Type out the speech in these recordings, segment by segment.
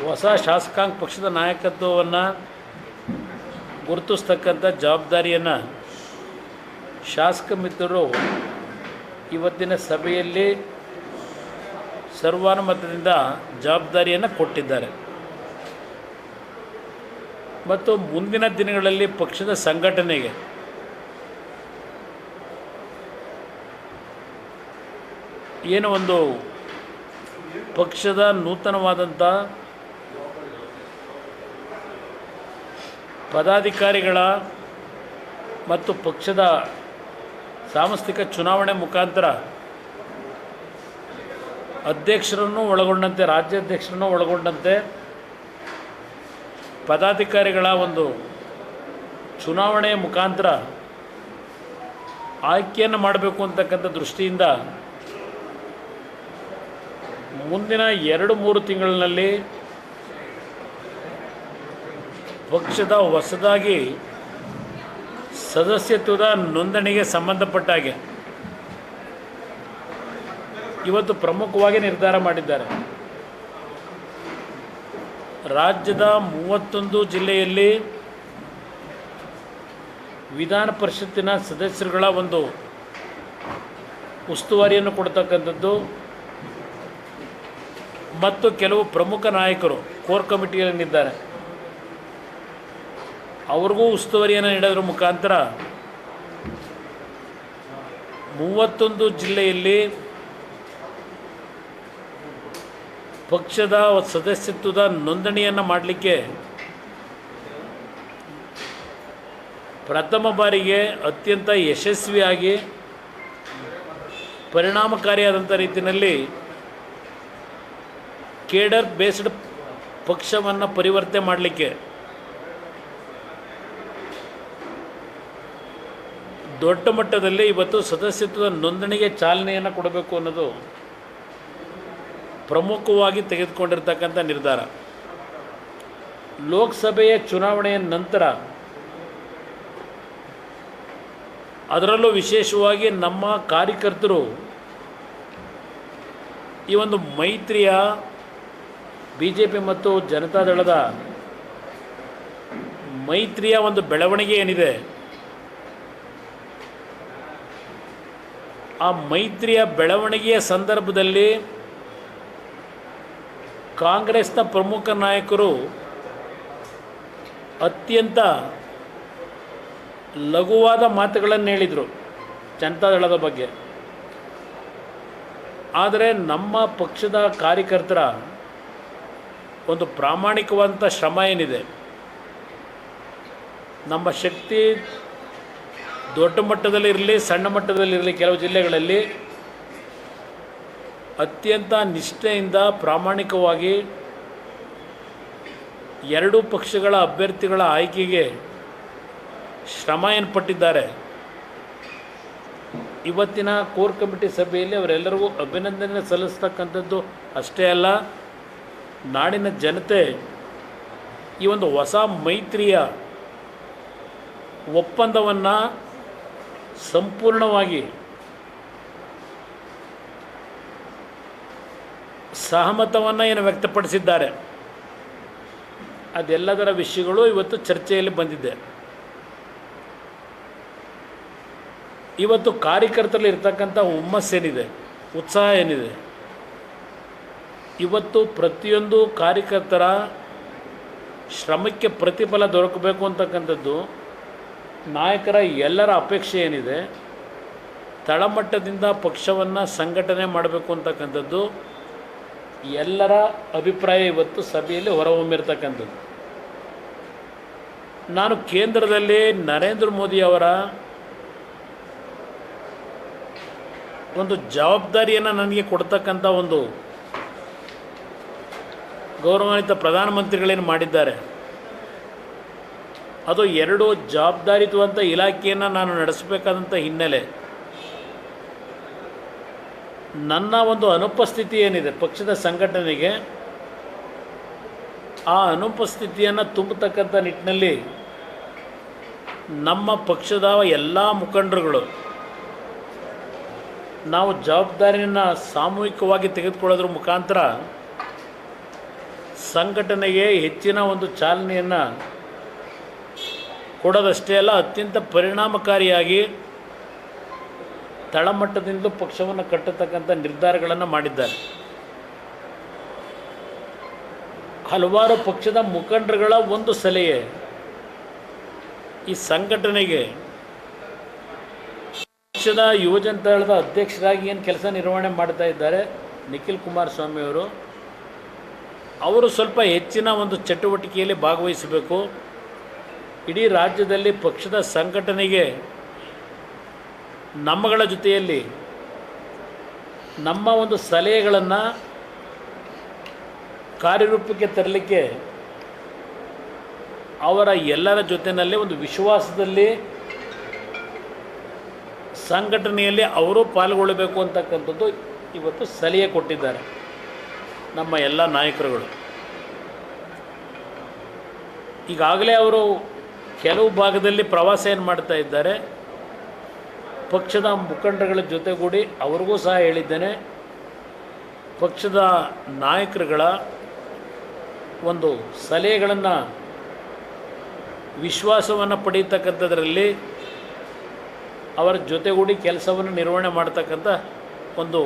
ಹೊಸ ಶಾಸಕಾಂಗ ಪಕ್ಷದ ನಾಯಕತ್ವವನ್ನು ಗುರುತಿಸ್ತಕ್ಕಂಥ ಜವಾಬ್ದಾರಿಯನ್ನು ಶಾಸಕ ಮಿತ್ರರು ಇವತ್ತಿನ ಸಭೆಯಲ್ಲಿ ಸರ್ವಾನುಮತದಿಂದ ಜವಾಬ್ದಾರಿಯನ್ನು ಕೊಟ್ಟಿದ್ದಾರೆ ಮತ್ತು ಮುಂದಿನ ದಿನಗಳಲ್ಲಿ ಪಕ್ಷದ ಸಂಘಟನೆಗೆ ಏನು ಒಂದು ಪಕ್ಷದ ನೂತನವಾದಂಥ ಪದಾಧಿಕಾರಿಗಳ ಮತ್ತು ಪಕ್ಷದ ಸಾಂಸ್ಥಿಕ ಚುನಾವಣೆ ಮುಖಾಂತರ ಅಧ್ಯಕ್ಷರನ್ನು ಒಳಗೊಂಡಂತೆ ರಾಜ್ಯಾಧ್ಯಕ್ಷರನ್ನು ಒಳಗೊಂಡಂತೆ ಪದಾಧಿಕಾರಿಗಳ ಒಂದು ಚುನಾವಣೆಯ ಮುಖಾಂತರ ಆಯ್ಕೆಯನ್ನು ಮಾಡಬೇಕು ಅಂತಕ್ಕಂಥ ದೃಷ್ಟಿಯಿಂದ ಮುಂದಿನ 2-3 ತಿಂಗಳಿನಲ್ಲಿ ಪಕ್ಷದ ಹೊಸದಾಗಿ ಸದಸ್ಯತ್ವದ ನೋಂದಣಿಗೆ ಸಂಬಂಧಪಟ್ಟ ಹಾಗೆ ಇವತ್ತು ಪ್ರಮುಖವಾಗಿ ನಿರ್ಧಾರ ಮಾಡಿದ್ದಾರೆ. ರಾಜ್ಯದ 31 ಜಿಲ್ಲೆಯಲ್ಲಿ ವಿಧಾನ ಪರಿಷತ್ತಿನ ಸದಸ್ಯರುಗಳ ಒಂದು ಉಸ್ತುವಾರಿಯನ್ನು ಕೊಡ್ತಕ್ಕಂಥದ್ದು ಮತ್ತು ಕೆಲವು ಪ್ರಮುಖ ನಾಯಕರು ಕೋರ್ ಕಮಿಟಿಯಲ್ಲಿದ್ದಾರೆ, ಅವ್ರಿಗೂ ಉಸ್ತುವಾರಿಯನ್ನು ನೀಡೋದ್ರ ಮುಖಾಂತರ 31 ಜಿಲ್ಲೆಯಲ್ಲಿ ಪಕ್ಷದ ಸದಸ್ಯತ್ವದ ನೋಂದಣಿಯನ್ನು ಮಾಡಲಿಕ್ಕೆ ಪ್ರಥಮ ಬಾರಿಗೆ ಅತ್ಯಂತ ಯಶಸ್ವಿಯಾಗಿ ಪರಿಣಾಮಕಾರಿಯಾದಂಥ ರೀತಿಯಲ್ಲಿ ಕೇಡರ್ ಬೇಸ್ಡ್ ಪಕ್ಷವನ್ನು ಪರಿವರ್ತನೆ ಮಾಡಲಿಕ್ಕೆ ದೊಡ್ಡ ಮಟ್ಟದಲ್ಲಿ ಇವತ್ತು ಸದಸ್ಯತ್ವದ ನೋಂದಣಿಗೆ ಚಾಲನೆಯನ್ನು ಕೊಡಬೇಕು ಅನ್ನೋದು ಪ್ರಮುಖವಾಗಿ ತೆಗೆದುಕೊಂಡಿರ್ತಕ್ಕಂಥ ನಿರ್ಧಾರ. ಲೋಕಸಭೆಯ ಚುನಾವಣೆಯ ನಂತರ ಅದರಲ್ಲೂ ವಿಶೇಷವಾಗಿ ನಮ್ಮ ಕಾರ್ಯಕರ್ತರು ಈ ಒಂದು ಮೈತ್ರಿಯ BJP ಮತ್ತು ಜನತಾದಳದ ಮೈತ್ರಿಯ ಒಂದು ಬೆಳವಣಿಗೆ ಏನಿದೆ, ಆ ಮೈತ್ರಿಯ ಬೆಳವಣಿಗೆಯ ಸಂದರ್ಭದಲ್ಲಿ ಕಾಂಗ್ರೆಸ್ನ ಪ್ರಮುಖ ನಾಯಕರು ಅತ್ಯಂತ ಲಘುವಾದ ಮಾತುಗಳನ್ನು ಹೇಳಿದರು ಜನತಾದಳದ ಬಗ್ಗೆ. ಆದರೆ ನಮ್ಮ ಪಕ್ಷದ ಕಾರ್ಯಕರ್ತರ ಒಂದು ಪ್ರಾಮಾಣಿಕವಾದಂಥ ಶ್ರಮ ಏನಿದೆ, ನಮ್ಮ ಶಕ್ತಿ ದೊಡ್ಡ ಮಟ್ಟದಲ್ಲಿರಲಿ ಸಣ್ಣ ಮಟ್ಟದಲ್ಲಿರಲಿ ಕೆಲವು ಜಿಲ್ಲೆಗಳಲ್ಲಿ ಅತ್ಯಂತ ನಿಷ್ಠೆಯಿಂದ ಪ್ರಾಮಾಣಿಕವಾಗಿ ಎರಡೂ ಪಕ್ಷಗಳ ಅಭ್ಯರ್ಥಿಗಳ ಆಯ್ಕೆಗೆ ಶ್ರಮ ಏನು ಪಟ್ಟಿದ್ದಾರೆ. ಇವತ್ತಿನ ಕೋರ್ ಕಮಿಟಿ ಸಭೆಯಲ್ಲಿ ಅವರೆಲ್ಲರಿಗೂ ಅಭಿನಂದನೆ ಸಲ್ಲಿಸ್ತಕ್ಕಂಥದ್ದು ಅಷ್ಟೇ ಅಲ್ಲ, ನಾಡಿನ ಜನತೆ ಈ ಒಂದು ಹೊಸ ಮೈತ್ರಿಯ ಒಪ್ಪಂದವನ್ನು ಸಂಪೂರ್ಣವಾಗಿ ಸಹಮತವನ್ನು ಏನು ವ್ಯಕ್ತಪಡಿಸಿದ್ದಾರೆ, ಅದೆಲ್ಲದರ ವಿಷಯಗಳು ಇವತ್ತು ಚರ್ಚೆಯಲ್ಲಿ ಬಂದಿದೆ. ಇವತ್ತು ಕಾರ್ಯಕರ್ತರಲ್ಲಿ ಇರ್ತಕ್ಕಂಥ ಹುಮ್ಮಸ್ಸೇನಿದೆ, ಉತ್ಸಾಹ ಏನಿದೆ, ಇವತ್ತು ಪ್ರತಿಯೊಂದು ಕಾರ್ಯಕರ್ತರ ಶ್ರಮಕ್ಕೆ ಪ್ರತಿಫಲ ದೊರಕಬೇಕು ಅಂತಕ್ಕಂಥದ್ದು ನಾಯಕರ ಎಲ್ಲರ ಅಪೇಕ್ಷೆ ಏನಿದೆ. ತಳಮಟ್ಟದಿಂದ ಪಕ್ಷವನ್ನು ಸಂಘಟನೆ ಮಾಡಬೇಕು ಅಂತಕ್ಕಂಥದ್ದು ಎಲ್ಲರ ಅಭಿಪ್ರಾಯ ಇವತ್ತು ಸಭೆಯಲ್ಲಿ ಹೊರಹೊಮ್ಮಿರ್ತಕ್ಕಂಥದ್ದು. ನಾನು ಕೇಂದ್ರದಲ್ಲಿ ನರೇಂದ್ರ ಮೋದಿ ಅವರ ಒಂದು ಜವಾಬ್ದಾರಿಯನ್ನು ನನಗೆ ಕೊಡ್ತಕ್ಕಂಥ ಒಂದು ಗೌರವಾನ್ವಿತ ಪ್ರಧಾನಮಂತ್ರಿಗಳೇನು ಮಾಡಿದ್ದಾರೆ, ಅದು 2 ಜವಾಬ್ದಾರಿಯುತ ಇಲಾಖೆಯನ್ನು ನಾನು ನಡೆಸಬೇಕಾದಂಥ ಹಿನ್ನೆಲೆ ನನ್ನ ಒಂದು ಅನುಪಸ್ಥಿತಿ ಏನಿದೆ ಪಕ್ಷದ ಸಂಘಟನೆಗೆ, ಆ ಅನುಪಸ್ಥಿತಿಯನ್ನು ತುಂಬತಕ್ಕಂಥ ನಿಟ್ಟಿನಲ್ಲಿ ನಮ್ಮ ಪಕ್ಷದ ಎಲ್ಲ ಮುಖಂಡರುಗಳು ನಾವು ಜವಾಬ್ದಾರಿಯನ್ನು ಸಾಮೂಹಿಕವಾಗಿ ತೆಗೆದುಕೊಳ್ಳೋದ್ರ ಮುಖಾಂತರ ಸಂಘಟನೆಗೆ ಹೆಚ್ಚಿನ ಒಂದು ಚಾಲನೆಯನ್ನು ಕೊಡೋದಷ್ಟೇ ಅಲ್ಲ, ಅತ್ಯಂತ ಪರಿಣಾಮಕಾರಿಯಾಗಿ ತಳಮಟ್ಟದಿಂದ ಪಕ್ಷವನ್ನು ಕಟ್ಟತಕ್ಕಂಥ ನಿರ್ಧಾರಗಳನ್ನು ಮಾಡಿದ್ದಾರೆ. ಹಲವಾರು ಪಕ್ಷದ ಮುಖಂಡರುಗಳ ಒಂದು ಸಲಹೆ ಈ ಸಂಘಟನೆಗೆ ಪಕ್ಷದ ಯುವಜನತಾದಳದ ಅಧ್ಯಕ್ಷರಾಗಿ ಏನು ಕೆಲಸ ನಿರ್ವಹಣೆ ಮಾಡ್ತಾ ಇದ್ದಾರೆ ನಿಖಿಲ್ ಕುಮಾರಸ್ವಾಮಿ ಅವರು ಸ್ವಲ್ಪ ಹೆಚ್ಚಿನ ಒಂದು ಚಟುವಟಿಕೆಯಲ್ಲಿ ಭಾಗವಹಿಸಬೇಕು. ಇಡೀ ರಾಜ್ಯದಲ್ಲಿ ಪಕ್ಷದ ಸಂಘಟನೆಗೆ ನಮ್ಮಗಳ ಜೊತೆಯಲ್ಲಿ ನಮ್ಮ ಒಂದು ಸಲಹೆಗಳನ್ನು ಕಾರ್ಯರೂಪಕ್ಕೆ ತರಲಿಕ್ಕೆ ಅವರ ಎಲ್ಲರ ಜೊತೆಯಲ್ಲಿ ಒಂದು ವಿಶ್ವಾಸದಲ್ಲಿ ಸಂಘಟನೆಯಲ್ಲಿ ಅವರು ಪಾಲ್ಗೊಳ್ಳಬೇಕು ಅಂತಕ್ಕಂಥದ್ದು ಇವತ್ತು ಸಲಹೆ ಕೊಟ್ಟಿದ್ದಾರೆ ನಮ್ಮ ಎಲ್ಲ ನಾಯಕರುಗಳು. ಈಗಾಗಲೇ ಅವರು ಕೆಲವು ಭಾಗದಲ್ಲಿ ಪ್ರವಾಸ ಏನು ಮಾಡ್ತಾ ಇದ್ದಾರೆ, ಪಕ್ಷದ ಮುಖಂಡರುಗಳ ಜೊತೆಗೂಡಿ ಅವ್ರಿಗೂ ಸಹ ಹೇಳಿದ್ದೇನೆ, ಪಕ್ಷದ ನಾಯಕರುಗಳ ಒಂದು ಸಲಹೆಗಳನ್ನು ವಿಶ್ವಾಸವನ್ನು ಪಡೀತಕ್ಕಂಥದ್ರಲ್ಲಿ ಅವರ ಜೊತೆಗೂಡಿ ಕೆಲಸವನ್ನು ನಿರ್ವಹಣೆ ಮಾಡ್ತಕ್ಕಂಥ ಒಂದು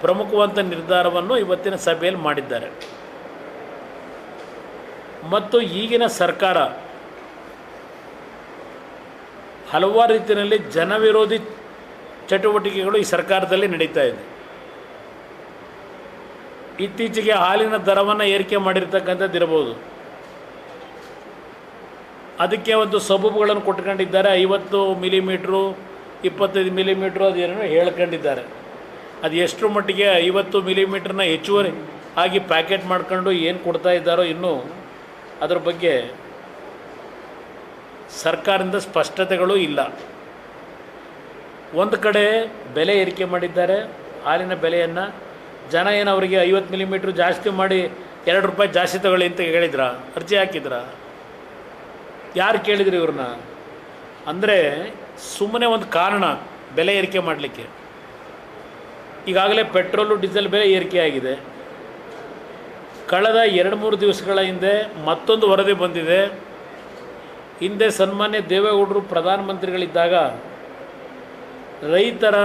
ಪ್ರಮುಖವಾದ ನಿರ್ಧಾರವನ್ನು ಇವತ್ತಿನ ಸಭೆಯಲ್ಲಿ ಮಾಡಿದ್ದಾರೆ. ಮತ್ತು ಈಗಿನ ಸರ್ಕಾರ ಹಲವಾರು ರೀತಿಯಲ್ಲಿ ಜನವಿರೋಧಿ ಚಟುವಟಿಕೆಗಳು ಈ ಸರ್ಕಾರದಲ್ಲಿ ನಡೀತಾ ಇದೆ. ಇತ್ತೀಚೆಗೆ ಹಾಲಿನ ದರವನ್ನು ಏರಿಕೆ ಮಾಡಿರ್ತಕ್ಕಂಥದ್ದು ಇರಬಹುದು, ಅದಕ್ಕೆ ಒಂದು ಸಬೂಬುಗಳನ್ನು ಕೊಟ್ಕೊಂಡಿದ್ದಾರೆ. 50 ಮಿಲಿಮೀಟ್ರು 25 ಮಿಲಿಮೀಟ್ರು ಅದೇನೋ ಹೇಳ್ಕೊಂಡಿದ್ದಾರೆ. ಅದು ಎಷ್ಟರ ಮಟ್ಟಿಗೆ 50 ಮಿಲಿಮೀಟ್ರನ್ನ ಹೆಚ್ಚುವರಿ ಆಗಿ ಪ್ಯಾಕೆಟ್ ಮಾಡ್ಕೊಂಡು ಏನು ಕೊಡ್ತಾ ಇದ್ದಾರೋ ಇನ್ನೂ ಅದರ ಬಗ್ಗೆ ಸರ್ಕಾರದಿಂದ ಸ್ಪಷ್ಟತೆಗಳು ಇಲ್ಲ. ಒಂದು ಕಡೆ ಬೆಲೆ ಏರಿಕೆ ಮಾಡಿದ್ದಾರೆ, ಹಾಲಿನ ಬೆಲೆಯನ್ನು. ಜನ ಏನು ಅವರಿಗೆ 50 ಮಿಲಿಮೀಟ್ರ್ ಜಾಸ್ತಿ ಮಾಡಿ 2 ರೂಪಾಯಿ ಜಾಸ್ತಿ ತಗೊಳ್ಳಿ ಅಂತ ಹೇಳಿದ್ರ, ಅರ್ಜಿ ಹಾಕಿದ್ರ? ಯಾರು ಕೇಳಿದ್ರು ಇವ್ರನ್ನ? ಅಂದರೆ ಸುಮ್ಮನೆ ಒಂದು ಕಾರಣ ಬೆಲೆ ಏರಿಕೆ ಮಾಡಲಿಕ್ಕೆ. ಈಗಾಗಲೇ ಪೆಟ್ರೋಲು ಡೀಸೆಲ್ ಬೆಲೆ ಏರಿಕೆ ಆಗಿದೆ. ಕಳೆದ 2-3 ದಿವಸಗಳ ಹಿಂದೆ ಮತ್ತೊಂದು ವರದಿ ಬಂದಿದೆ. ಹಿಂದೆ ಸನ್ಮಾನ್ಯ ದೇವೇಗೌಡರು ಪ್ರಧಾನಮಂತ್ರಿಗಳಿದ್ದಾಗ ರೈತರ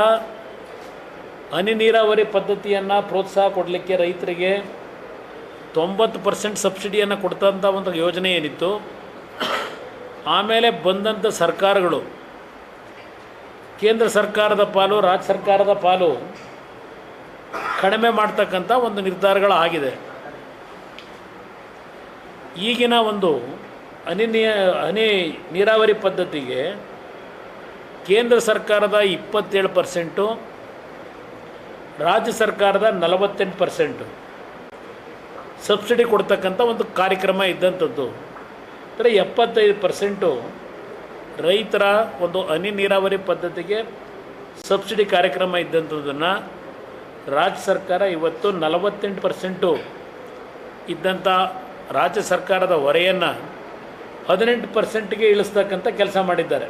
ಹನಿ ನೀರಾವರಿ ಪದ್ಧತಿಯನ್ನು ಪ್ರೋತ್ಸಾಹ ಕೊಡಲಿಕ್ಕೆ ರೈತರಿಗೆ 90% ಸಬ್ಸಿಡಿಯನ್ನು ಕೊಡ್ತಂಥ ಒಂದು ಯೋಜನೆ ಏನಿತ್ತು, ಆಮೇಲೆ ಬಂದಂಥ ಸರ್ಕಾರಗಳು ಕೇಂದ್ರ ಸರ್ಕಾರದ ಪಾಲು ರಾಜ್ಯ ಸರ್ಕಾರದ ಪಾಲು ಕಡಿಮೆ ಮಾಡ್ತಕ್ಕಂಥ ಒಂದು ನಿರ್ಧಾರಗಳಾಗಿದೆ. ಈಗಿನ ಒಂದು ಹನಿ ನೀರಾವರಿ ಪದ್ಧತಿಗೆ ಕೇಂದ್ರ ಸರ್ಕಾರದ 27%, ರಾಜ್ಯ ಸರ್ಕಾರದ 48% ಸಬ್ಸಿಡಿ ಕೊಡ್ತಕ್ಕಂಥ ಒಂದು ಕಾರ್ಯಕ್ರಮ ಇದ್ದಂಥದ್ದು. ಅಂದರೆ 75% ರೈತರ ಒಂದು ಹನಿ ನೀರಾವರಿ ಪದ್ಧತಿಗೆ ಸಬ್ಸಿಡಿ ಕಾರ್ಯಕ್ರಮ ಇದ್ದಂಥದ್ದನ್ನು ರಾಜ್ಯ ಸರ್ಕಾರ ಇವತ್ತು 48% ಇದ್ದಂಥ ರಾಜ್ಯ ಸರ್ಕಾರದ ಹೊರೆಯನ್ನು 18%ಗೆ ಇಳಿಸ್ತಕ್ಕಂಥ ಕೆಲಸ ಮಾಡಿದ್ದಾರೆ.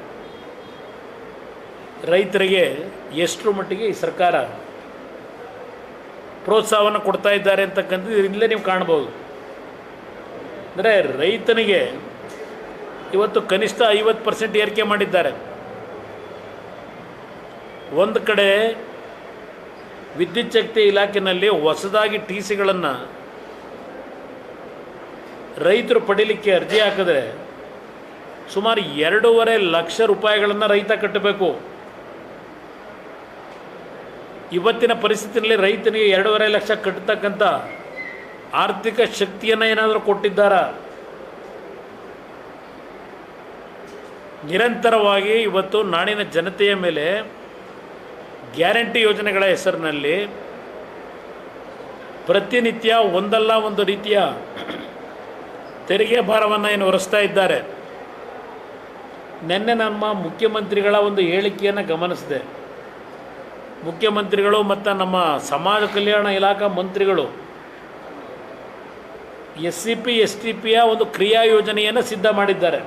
ರೈತರಿಗೆ ಎಷ್ಟರ ಮಟ್ಟಿಗೆ ಈ ಸರ್ಕಾರ ಪ್ರೋತ್ಸಾಹವನ್ನು ಕೊಡ್ತಾ ಇದ್ದಾರೆ ಅಂತಕ್ಕಂಥದ್ದು ಇಲ್ಲೇ ನೀವು ಕಾಣ್ಬೋದು. ಅಂದರೆ ರೈತನಿಗೆ ಇವತ್ತು ಕನಿಷ್ಠ 50% ಏರಿಕೆ ಮಾಡಿದ್ದಾರೆ. ಒಂದು ಕಡೆ ವಿದ್ಯುತ್ ಶಕ್ತಿ ಇಲಾಖೆಯಲ್ಲಿ ಹೊಸದಾಗಿ TCಗಳನ್ನು ರೈತರು ಪಡೀಲಿಕ್ಕೆ ಅರ್ಜಿ ಹಾಕಿದ್ರೆ ಸುಮಾರು 2.5 ಲಕ್ಷ ರೂಪಾಯಿಗಳನ್ನು ರೈತ ಕಟ್ಟಬೇಕು. ಇವತ್ತಿನ ಪರಿಸ್ಥಿತಿಯಲ್ಲಿ ರೈತನಿಗೆ 2.5 ಲಕ್ಷ ಕಟ್ಟತಕ್ಕಂಥ ಆರ್ಥಿಕ ಶಕ್ತಿಯನ್ನು ಏನಾದರೂ ಕೊಟ್ಟಿದ್ದಾರಾ? ನಿರಂತರವಾಗಿ ಇವತ್ತು ನಾಡಿನ ಜನತೆಯ ಮೇಲೆ ಗ್ಯಾರಂಟಿ ಯೋಜನೆಗಳ ಹೆಸರಿನಲ್ಲಿ ಪ್ರತಿನಿತ್ಯ ಒಂದಲ್ಲ ಒಂದು ರೀತಿಯ ತೆರಿಗೆ ಭಾರವನ್ನು ಏನು ಹೊರಿಸ್ತಾ ಇದ್ದಾರೆ. ನಿನ್ನೆ ನಮ್ಮ ಮುಖ್ಯಮಂತ್ರಿಗಳ ಒಂದು ಹೇಳಿಕೆಯನ್ನು ಗಮನಿಸಿದೆ. ಮುಖ್ಯಮಂತ್ರಿಗಳು ಮತ್ತು ನಮ್ಮ ಸಮಾಜ ಕಲ್ಯಾಣ ಇಲಾಖಾ ಮಂತ್ರಿಗಳು SCP STPಯ ಒಂದು ಕ್ರಿಯಾ ಯೋಜನೆಯನ್ನು ಸಿದ್ಧ ಮಾಡಿದ್ದಾರೆ,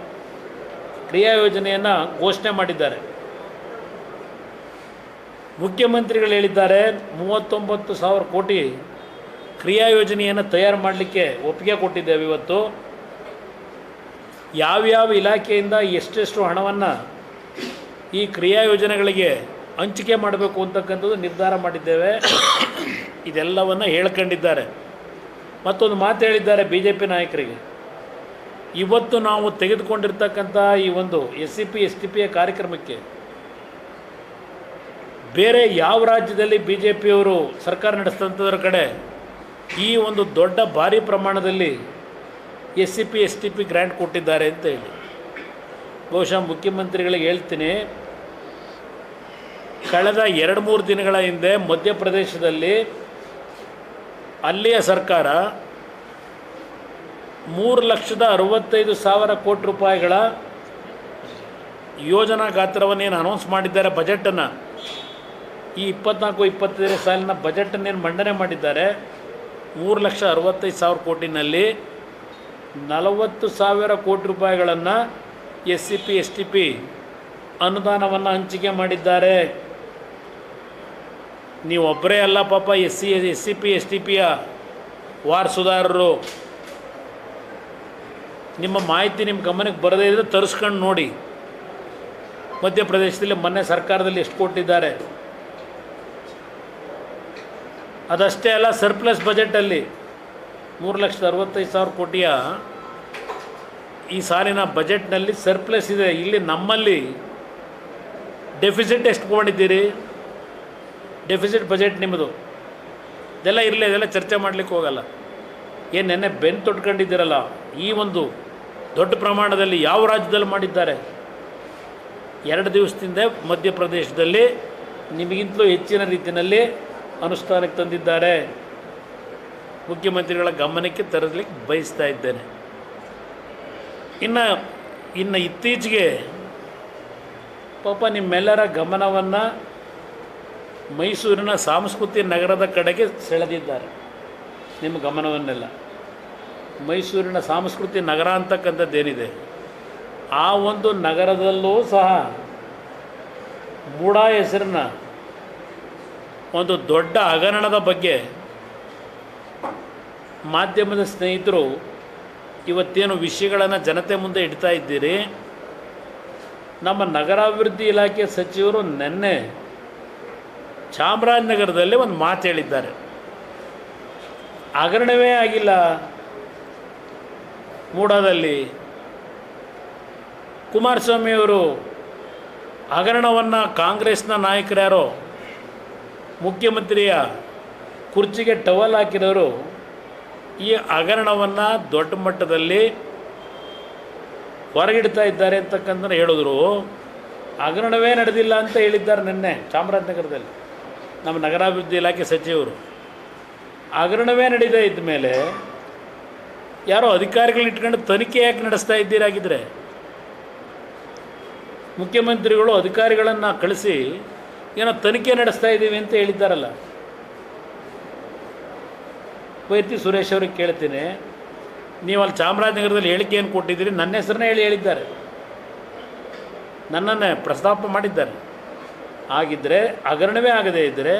ಕ್ರಿಯಾ ಯೋಜನೆಯನ್ನು ಘೋಷಣೆ ಮಾಡಿದ್ದಾರೆ. ಮುಖ್ಯಮಂತ್ರಿಗಳು ಹೇಳಿದ್ದಾರೆ 39,000 ಕೋಟಿ ಕ್ರಿಯಾ ಯೋಜನೆಯನ್ನು ತಯಾರು ಮಾಡಲಿಕ್ಕೆ ಒಪ್ಪಿಗೆ ಕೊಟ್ಟಿದ್ದೇವೆ. ಇವತ್ತು ಯಾವ್ಯಾವ ಇಲಾಖೆಯಿಂದ ಎಷ್ಟೆಷ್ಟು ಹಣವನ್ನು ಈ ಕ್ರಿಯಾ ಯೋಜನೆಗಳಿಗೆ ಹಂಚಿಕೆ ಮಾಡಬೇಕು ಅಂತಕ್ಕಂಥದ್ದು ನಿರ್ಧಾರ ಮಾಡಿದ್ದೇವೆ. ಇದೆಲ್ಲವನ್ನು ಹೇಳ್ಕೊಂಡಿದ್ದಾರೆ. ಮತ್ತೊಂದು ಮಾತು ಹೇಳಿದ್ದಾರೆ ಬಿ ಜೆ ಪಿ ನಾಯಕರಿಗೆ, ಇವತ್ತು ನಾವು ತೆಗೆದುಕೊಂಡಿರ್ತಕ್ಕಂಥ ಈ ಒಂದು SCP STPಯ ಕಾರ್ಯಕ್ರಮಕ್ಕೆ ಬೇರೆ ಯಾವ ರಾಜ್ಯದಲ್ಲಿ ಬಿ ಜೆ ಪಿಯವರು ಸರ್ಕಾರ ನಡೆಸ್ತಂಥದ್ರ ಕಡೆ ಈ ಒಂದು ದೊಡ್ಡ ಭಾರಿ ಪ್ರಮಾಣದಲ್ಲಿ SCP STP ಗ್ರ್ಯಾಂಟ್ ಕೊಟ್ಟಿದ್ದಾರೆ ಅಂತ ಹೇಳಿ ಬಹುಶಃ ಮುಖ್ಯಮಂತ್ರಿಗಳಿಗೆ ಹೇಳ್ತೀನಿ. ಕಳೆದ 2-3 ದಿನಗಳ ಹಿಂದೆ ಮಧ್ಯಪ್ರದೇಶದಲ್ಲಿ ಅಲ್ಲಿಯ ಸರ್ಕಾರ 3,65,000 ಕೋಟಿ ರೂಪಾಯಿಗಳ ಯೋಜನಾ ಗಾತ್ರವನ್ನೇನು ಅನೌನ್ಸ್ ಮಾಡಿದ್ದಾರೆ, ಬಜೆಟನ್ನು, ಈ 24-25 ಸಾಲಿನ ಬಜೆಟನ್ನೇನು ಮಂಡನೆ ಮಾಡಿದ್ದಾರೆ, 3,65,000 ಕೋಟಿನಲ್ಲಿ 40,000 ಕೋಟಿ ರೂಪಾಯಿಗಳನ್ನು SCP STP ಅನುದಾನವನ್ನು ಹಂಚಿಕೆ ಮಾಡಿದ್ದಾರೆ. ನೀವು ಒಬ್ಬರೇ ಅಲ್ಲ ಪಾಪ SCP STPಯ ವಾರಸುದಾರರು. ನಿಮ್ಮ ಮಾಹಿತಿ ನಿಮ್ಮ ಗಮನಕ್ಕೆ ಬರದೇ ಇದ್ದರೆ ತರಿಸ್ಕೊಂಡು ನೋಡಿ. ಮಧ್ಯಪ್ರದೇಶದಲ್ಲಿ ಮೊನ್ನೆ ಸರ್ಕಾರದಲ್ಲಿ ಎಷ್ಟು ಕೊಟ್ಟಿದ್ದಾರೆ. ಅದಷ್ಟೇ ಅಲ್ಲ, ಸರ್ಪ್ಲಸ್ ಬಜೆಟಲ್ಲಿ 3,65,000 ಕೋಟಿಯ ಈ ಸಾಲಿನ ಬಜೆಟ್ನಲ್ಲಿ ಸರ್ಪ್ಲಸ್ ಇದೆ. ಇಲ್ಲಿ ನಮ್ಮಲ್ಲಿ ಡೆಫಿಸಿಟ್ ಎಷ್ಟು ತೊಗೊಂಡಿದ್ದೀರಿ? ಡೆಫಿಸಿಟ್ ಬಜೆಟ್ ನಿಮ್ಮದು ಇದೆಲ್ಲ ಇರಲಿ, ಇದೆಲ್ಲ ಚರ್ಚೆ ಮಾಡಲಿಕ್ಕೆ ಹೋಗಲ್ಲ. ಏನು ನೆನ್ನೆ ಬೆನ್ನು ತೊಟ್ಕೊಂಡಿದ್ದೀರಲ್ಲ, ಈ ಒಂದು ದೊಡ್ಡ ಪ್ರಮಾಣದಲ್ಲಿ ಯಾವ ರಾಜ್ಯದಲ್ಲಿ ಮಾಡಿದ್ದಾರೆ? 2 ದಿವಸದಿಂದ ಮಧ್ಯಪ್ರದೇಶದಲ್ಲಿ ನಿಮಗಿಂತಲೂ ಹೆಚ್ಚಿನ ರೀತಿಯಲ್ಲಿ ಅನುಷ್ಠಾನಕ್ಕೆ ತಂದಿದ್ದಾರೆ. ಮುಖ್ಯಮಂತ್ರಿಗಳ ಗಮನಕ್ಕೆ ತರಲಿಕ್ಕೆ ಬಯಸ್ತಾ ಇದ್ದೇನೆ. ಇನ್ನು ಇತ್ತೀಚೆಗೆ ಪಾಪ ನಿಮ್ಮೆಲ್ಲರ ಗಮನವನ್ನು ಮೈಸೂರಿನ ಸಾಂಸ್ಕೃತಿಕ ನಗರದ ಕಡೆಗೆ ಸೆಳೆದಿದ್ದಾರೆ. ನಿಮ್ಮ ಗಮನವನ್ನೆಲ್ಲ ಮೈಸೂರಿನ ಸಾಂಸ್ಕೃತಿಕ ನಗರ ಅಂತಕ್ಕಂಥದ್ದೇನಿದೆ, ಆ ಒಂದು ನಗರದಲ್ಲೂ ಸಹ ಮೂಡ ಹೆಸರಿನ ಒಂದು ದೊಡ್ಡ ಹಗರಣದ ಬಗ್ಗೆ ಮಾಧ್ಯಮದ ಸ್ನೇಹಿತರು ಇವತ್ತೇನು ವಿಷಯಗಳನ್ನು ಜನತೆ ಮುಂದೆ ಇಡ್ತಾ ಇದ್ದೀರಿ. ನಮ್ಮ ನಗರಾಭಿವೃದ್ಧಿ ಇಲಾಖೆ ಸಚಿವರು ನಿನ್ನೆ ಚಾಮರಾಜನಗರದಲ್ಲಿ ಒಂದು ಮಾತು ಹೇಳಿದ್ದಾರೆ. ಹಗರಣವೇ ಆಗಿಲ್ಲ ಮೂಡಾದಲ್ಲಿ. ಕುಮಾರಸ್ವಾಮಿಯವರು ಹಗರಣವನ್ನು ಕಾಂಗ್ರೆಸ್ನ ನಾಯಕರ್ಯಾರೋ ಮುಖ್ಯಮಂತ್ರಿಯ ಕುರ್ಚಿಗೆ ಟವಲ್ ಹಾಕಿರೋರು ಈ ಹಗರಣವನ್ನು ದೊಡ್ಡ ಮಟ್ಟದಲ್ಲಿ ಹೊರಗಿಡ್ತಾ ಇದ್ದಾರೆ ಅಂತಕ್ಕಂಥ ಹೇಳಿದ್ರು. ಹಗರಣವೇ ನಡೆದಿಲ್ಲ ಅಂತ ಹೇಳಿದ್ದಾರೆ ನಿನ್ನೆ ಚಾಮರಾಜನಗರದಲ್ಲಿ ನಮ್ಮ ನಗರಾಭಿವೃದ್ಧಿ ಇಲಾಖೆ ಸಚಿವರು. ಹಗರಣವೇ ನಡೀತಾ ಇದ್ದ ಮೇಲೆ ಯಾರೋ ಅಧಿಕಾರಿಗಳನ್ನ ಇಟ್ಕೊಂಡು ತನಿಖೆ ಯಾಕೆ ನಡೆಸ್ತಾ ಇದ್ದೀರಾಗಿದ್ದರೆ? ಮುಖ್ಯಮಂತ್ರಿಗಳು ಅಧಿಕಾರಿಗಳನ್ನು ಕಳಿಸಿ ಏನೋ ತನಿಖೆ ನಡೆಸ್ತಾ ಇದ್ದೀವಿ ಅಂತ ಹೇಳಿದ್ದಾರಲ್ಲ. ವೈತಿ ಸುರೇಶ್ ಅವ್ರಿಗೆ ಕೇಳ್ತೀನಿ, ನೀವು ಅಲ್ಲಿ ಚಾಮರಾಜನಗರದಲ್ಲಿ ಹೇಳಿಕೆಯನ್ನು ಕೊಟ್ಟಿದ್ದೀರಿ, ನನ್ನ ಹೆಸರನ್ನೇ ಹೇಳಿದ್ದಾರೆ, ನನ್ನನ್ನೇ ಪ್ರಸ್ತಾಪ ಮಾಡಿದ್ದಾರೆ. ಆಗಿದ್ದರೆ ಹಗರಣವೇ ಆಗದೇ ಇದ್ದರೆ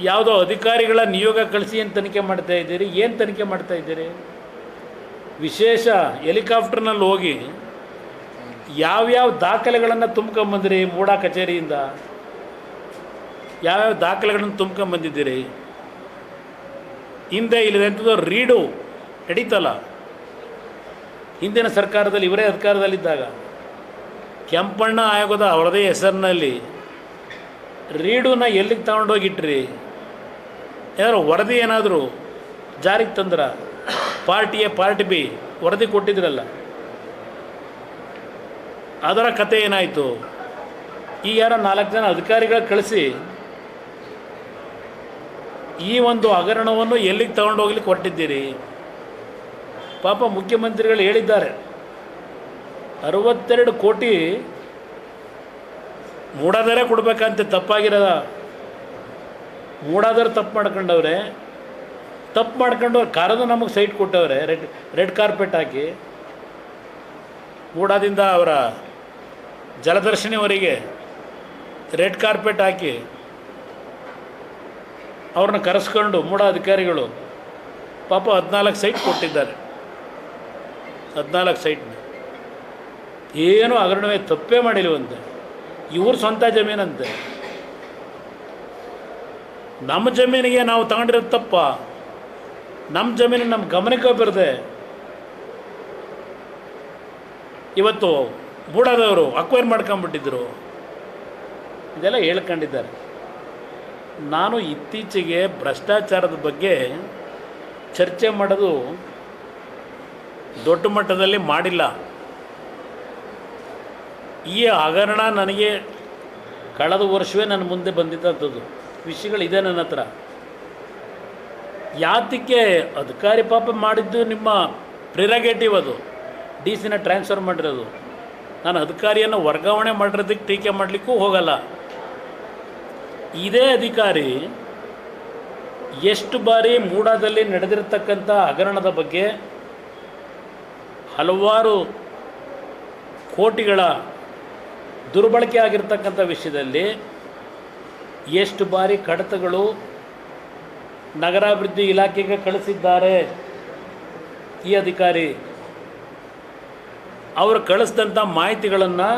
ಯಾವುದೋ ಅಧಿಕಾರಿಗಳ ನಿಯೋಗ ಕಳಿಸಿ ಏನು ತನಿಖೆ ಮಾಡ್ತಾ ಇದ್ದೀರಿ? ಏನು ತನಿಖೆ ಮಾಡ್ತಾ ಇದ್ದೀರಿ? ವಿಶೇಷ ಹೆಲಿಕಾಪ್ಟರ್ನಲ್ಲಿ ಹೋಗಿ ಯಾವ್ಯಾವ ದಾಖಲೆಗಳನ್ನು ತುಂಬ್ಕೊಂಬಂದಿರಿ? ಮೂಡಾ ಕಚೇರಿಯಿಂದ ಯಾವ್ಯಾವ ದಾಖಲೆಗಳನ್ನು ತುಂಬ್ಕೊಂಬಂದಿದ್ದೀರಿ? ಹಿಂದೆ ಇಲ್ಲದಂಥದ್ದು ರೀಡು ನಡೀತಲ್ಲ, ಹಿಂದಿನ ಸರ್ಕಾರದಲ್ಲಿ ಇವರೇ ಅಧಿಕಾರದಲ್ಲಿದ್ದಾಗ ಕೆಂಪಣ್ಣ ಆಯೋಗದ ಅವರದೇ ಹೆಸರಿನಲ್ಲಿ ರೀಡನ್ನ ಎಲ್ಲಿಗೆ ತಗೊಂಡೋಗಿಟ್ರಿ? ಏನಾದ್ರು ವರದಿ ಏನಾದರೂ ಜಾರಿಗೆ ತಂದ್ರ? ಪಾರ್ಟಿ ಎ ಪಾರ್ಟಿ ಬಿ ವರದಿ ಕೊಟ್ಟಿದ್ರಲ್ಲ, ಅದರ ಕತೆ ಏನಾಯಿತು? ಈಗ ಯಾರೋ 4 ಜನ ಅಧಿಕಾರಿಗಳ ಕಳಿಸಿ ಈ ಒಂದು ಹಗರಣವನ್ನು ಎಲ್ಲಿಗೆ ತಗೊಂಡೋಗ್ಲಿಕ್ಕೆ ಹೊರಟಿದ್ದೀರಿ? ಪಾಪ ಮುಖ್ಯಮಂತ್ರಿಗಳು ಹೇಳಿದ್ದಾರೆ 62 ಕೋಟಿ ಮೂಡಾದರೆ ಕೊಡಬೇಕಂತೆ. ತಪ್ಪಾಗಿರೋದ? ಮೂಡಾದರೆ ತಪ್ಪು ಮಾಡ್ಕೊಂಡವ್ರೆ. ತಪ್ಪು ಮಾಡ್ಕೊಂಡು ಕರೆದು ನಮಗೆ ಸೈಟ್ ಕೊಟ್ಟವ್ರೆ, ರೆಡ್ ಕಾರ್ಪೆಟ್ ಹಾಕಿ. ಮೂಡಾದಿಂದ ಅವರ ಜಲದರ್ಶಿನಿವರೆಗೆ ರೆಡ್ ಕಾರ್ಪೆಟ್ ಹಾಕಿ ಅವ್ರನ್ನ ಕರೆಸ್ಕೊಂಡು ಮೂಡ ಅಧಿಕಾರಿಗಳು ಪಾಪ 14 ಸೈಟ್ ಕೊಟ್ಟಿದ್ದಾರೆ. 14 ಸೈಟ್ನ ಏನೂ ಹಗರಣವೇ ತಪ್ಪೇ ಮಾಡಿಲ್ವಂತೆ. ಇವ್ರ ಸ್ವಂತ ಜಮೀನಂತೆ. ನಮ್ಮ ಜಮೀನಿಗೆ ನಾವು ತಗೊಂಡಿರೋದು ತಪ್ಪ. ನಮ್ಮ ಜಮೀನು ನಮ್ಮ ಗಮನಕ್ಕೆ ಬರದೆ ಇವತ್ತು ಬೂಡಾದವರು ಅಕ್ವೈರ್ ಮಾಡ್ಕೊಂಬಿಟ್ಟಿದ್ರು. ಇದೆಲ್ಲ ಹೇಳ್ಕೊಂಡಿದ್ದಾರೆ. ನಾನು ಇತ್ತೀಚೆಗೆ ಭ್ರಷ್ಟಾಚಾರದ ಬಗ್ಗೆ ಚರ್ಚೆ ಮಾಡೋದು ದೊಡ್ಡ ಮಟ್ಟದಲ್ಲಿ ಮಾಡಿಲ್ಲ. ಈ ಹಗರಣ ನನಗೆ ಕಳೆದ ವರ್ಷವೇ ನನ್ನ ಮುಂದೆ ಬಂದಿದ್ದಂಥದ್ದು ವಿಷಯಗಳಿದೆ ನನ್ನ ಹತ್ರ. ಯಾತಕ್ಕೆ ಅಧಿಕಾರಿ ಪಾಪ ಮಾಡಿದ್ದು ನಿಮ್ಮ ಪ್ರಿರಗೇಟಿವ್, ಅದು ಡಿ ಸಿನ ಟ್ರಾನ್ಸ್ಫರ್ ಮಾಡಿರೋದು. ನಾನು ಅಧಿಕಾರಿಯನ್ನು ವರ್ಗಾವಣೆ ಮಾಡಿರೋದಕ್ಕೆ ಟೀಕೆ ಮಾಡಲಿಕ್ಕೂ ಹೋಗಲ್ಲ. ಇದೇ ಅಧಿಕಾರಿ ಎಷ್ಟು ಬಾರಿ ಮೂಡಾದಲ್ಲಿ ನಡೆದಿರತಕ್ಕಂಥ ಹಗರಣದ ಬಗ್ಗೆ ಹಲವಾರು ಕೋಟಿಗಳ ದುರ್ಬಳಕೆ ಆಗಿರ್ತಕ್ಕಂಥ ವಿಷಯದಲ್ಲಿ ಎಷ್ಟು ಬಾರಿ ಕಡತಗಳು ನಗರಾಭಿವೃದ್ಧಿ ಇಲಾಖೆಗೆ ಕಳಿಸಿದ್ದಾರೆ. ಈ ಅಧಿಕಾರಿ ಅವರು ಕಳಿಸಿದಂಥ ಮಾಹಿತಿಗಳನ್ನು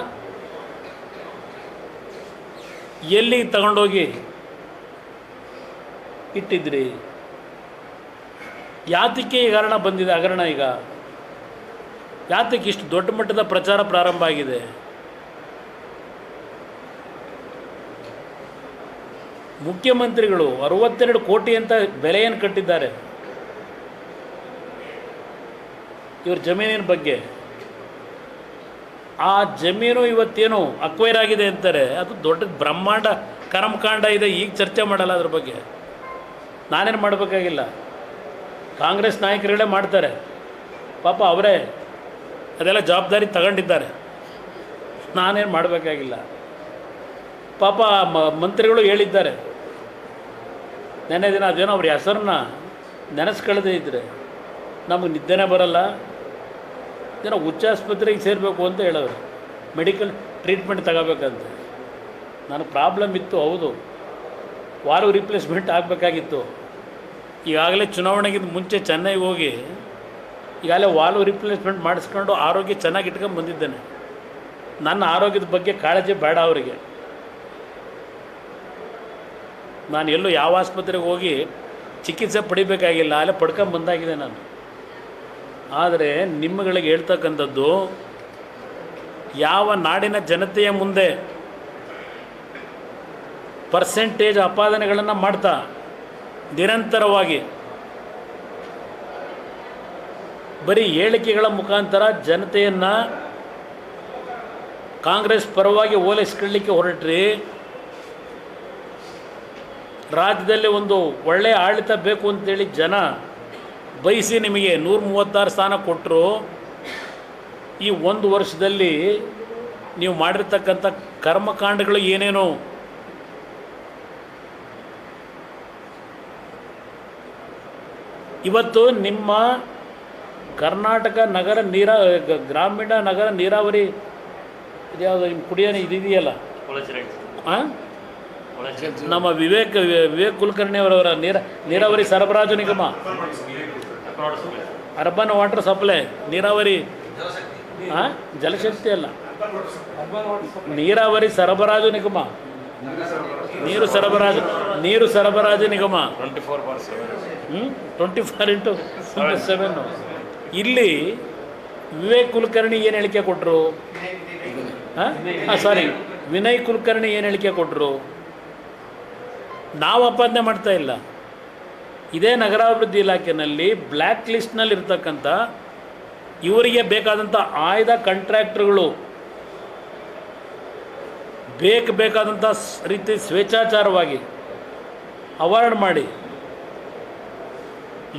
ಎಲ್ಲಿ ತಗೊಂಡೋಗಿ ಇಟ್ಟಿದ್ರಿ? ಯಾತಕ್ಕೆ ಈ ಹಗರಣ ಬಂದಿದೆ? ಹಗರಣ ಈಗ ಯಾತಕ್ಕೆ ಇಷ್ಟು ದೊಡ್ಡ ಮಟ್ಟದ ಪ್ರಚಾರ ಪ್ರಾರಂಭ ಆಗಿದೆ? ಮುಖ್ಯಮಂತ್ರಿಗಳು 62 ಕೋಟಿ ಅಂತ ಬೆಲೆಯನ್ನು ಕಟ್ಟಿದ್ದಾರೆ ಇವ್ರ ಜಮೀನಿನ ಬಗ್ಗೆ. ಆ ಜಮೀನು ಇವತ್ತೇನು ಅಕ್ವೈರ್ ಆಗಿದೆ ಅಂತಾರೆ, ಅದು ದೊಡ್ಡ ಬ್ರಹ್ಮಾಂಡ ಕರ್ಮಕಾಂಡ ಇದೆ. ಈಗ ಚರ್ಚೆ ಮಾಡಲ್ಲ ಅದ್ರ ಬಗ್ಗೆ. ನಾನೇನು ಮಾಡಬೇಕಾಗಿಲ್ಲ, ಕಾಂಗ್ರೆಸ್ ನಾಯಕರುಗಳೇ ಮಾಡ್ತಾರೆ. ಪಾಪ ಅವರೇ ಅದೆಲ್ಲ ಜವಾಬ್ದಾರಿ ತಗೊಂಡಿದ್ದಾರೆ. ನಾನೇನು ಮಾಡಬೇಕಾಗಿಲ್ಲ. ಪಾಪ ಮಂತ್ರಿಗಳು ಹೇಳಿದ್ದಾರೆ ನೆನ್ನೆ ದಿನ, ಅದೇನೋ ಅವ್ರ ಹೆಸರನ್ನ ನೆನೆಸ್ಕೊಳ್ಳದೇ ಇದ್ದರೆ ನಮಗೆ ನಿದ್ದೆನೇ ಬರಲ್ಲ, ಏನೋ ಹುಚ್ಚಾಸ್ಪತ್ರೆಗೆ ಸೇರಬೇಕು ಅಂತ ಹೇಳೋರು, ಮೆಡಿಕಲ್ ಟ್ರೀಟ್ಮೆಂಟ್ ತಗೋಬೇಕಂತ. ನನಗೆ ಪ್ರಾಬ್ಲಮ್ ಇತ್ತು, ಹೌದು, ವಾಲ್ವ್ ರಿಪ್ಲೇಸ್ಮೆಂಟ್ ಆಗಬೇಕಾಗಿತ್ತು. ಈಗಾಗಲೇ ಚುನಾವಣೆಗಿಂತ ಮುಂಚೆ ಚೆನ್ನೈಗೆ ಹೋಗಿ ಈಗಾಗಲೇ ವಾಲ್ವ್ ರಿಪ್ಲೇಸ್ಮೆಂಟ್ ಮಾಡಿಸ್ಕೊಂಡು ಆರೋಗ್ಯ ಚೆನ್ನಾಗಿ ಇಟ್ಕೊಂಡು ಬಂದಿದ್ದೇನೆ. ನನ್ನ ಆರೋಗ್ಯದ ಬಗ್ಗೆ ಕಾಳಜಿ ಬೇಡ ಅವರಿಗೆ. ನಾನು ಎಲ್ಲೂ ಯಾವ ಆಸ್ಪತ್ರೆಗೆ ಹೋಗಿ ಚಿಕಿತ್ಸೆ ಪಡಿಬೇಕಾಗಿಲ್ಲ, ಅಲ್ಲೇ ಪಡ್ಕೊಂಡು ಬಂದಾಗಿದೆ ನಾನು. ಆದರೆ ನಿಮ್ಮಗಳಿಗೆ ಹೇಳ್ತಕ್ಕಂಥದ್ದು, ಯಾವ ನಾಡಿನ ಜನತೆಯ ಮುಂದೆ ಪರ್ಸೆಂಟೇಜ್ ಆಪಾದನೆಗಳನ್ನು ಮಾಡ್ತಾ ನಿರಂತರವಾಗಿ ಬರೀ ಹೇಳಿಕೆಗಳ ಮುಖಾಂತರ ಜನತೆಯನ್ನು ಕಾಂಗ್ರೆಸ್ ಪರವಾಗಿ ಓಲೈಸ್ಕೊಳ್ಳಿಕ್ಕೆ ಹೊರಟ್ರಿ. ರಾಜ್ಯದಲ್ಲಿ ಒಂದು ಒಳ್ಳೆಯ ಆಡಳಿತ ಬೇಕು ಅಂತೇಳಿ ಜನ ಬಯಸಿ ನಿಮಗೆ 136 ಸ್ಥಾನ ಕೊಟ್ಟರು. ಈ ಒಂದು ವರ್ಷದಲ್ಲಿ ನೀವು ಮಾಡಿರ್ತಕ್ಕಂಥ ಕರ್ಮಕಾಂಡಗಳು ಏನೇನು, ಇವತ್ತು ನಿಮ್ಮ ಕರ್ನಾಟಕ ನಗರ ಗ್ರಾಮೀಣ ನಗರ ನೀರಾವರಿ ಇದ್ಯಾವುದು ನಿಮ್ಮ ಕುಡಿಯೋ ಇದೆಯಲ್ಲ, ಹಾಂ, ನಮ್ಮ ವಿವೇಕ್ ಕುಲಕರ್ಣಿ ಅವರವರ ನೀರಾವರಿ ಸರಬರಾಜು ನಿಗಮ, ಅರ್ಬನ್ ವಾಟರ್ ಸಪ್ಲೈ, ನೀರಾವರಿ, ಹಾಂ, ಜಲಶಕ್ತಿ ಅಲ್ಲ, ನೀರಾವರಿ ಸರಬರಾಜು ನಿಗಮ, ನೀರು ಸರಬರಾಜು ನಿಗಮ 24/7. ಇಲ್ಲಿ ವಿವೇಕ್ ಕುಲಕರ್ಣಿ ಏನು ಹೇಳಿಕೆ ಕೊಟ್ಟರು? ವಿನಯ್ ಕುಲಕರ್ಣಿ ಏನು ಹೇಳಿಕೆ ಕೊಟ್ಟರು? ನಾವು ಆಪಾದನೆ ಮಾಡ್ತಾ ಇಲ್ಲ. ಇದೇ ನಗರಾಭಿವೃದ್ಧಿ ಇಲಾಖೆಯಲ್ಲಿ ಬ್ಲ್ಯಾಕ್ ಲಿಸ್ಟ್ನಲ್ಲಿ ಇರ್ತಕ್ಕಂಥ ಇವರಿಗೆ ಬೇಕಾದಂಥ ಆಯ್ದ ಕಾಂಟ್ರಾಕ್ಟರ್ಗಳು ಬೇಕಾದಂಥ ರೀತಿ ಸ್ವೇಚ್ಛಾಚಾರವಾಗಿ ಅವಾರ್ಡ್ ಮಾಡಿ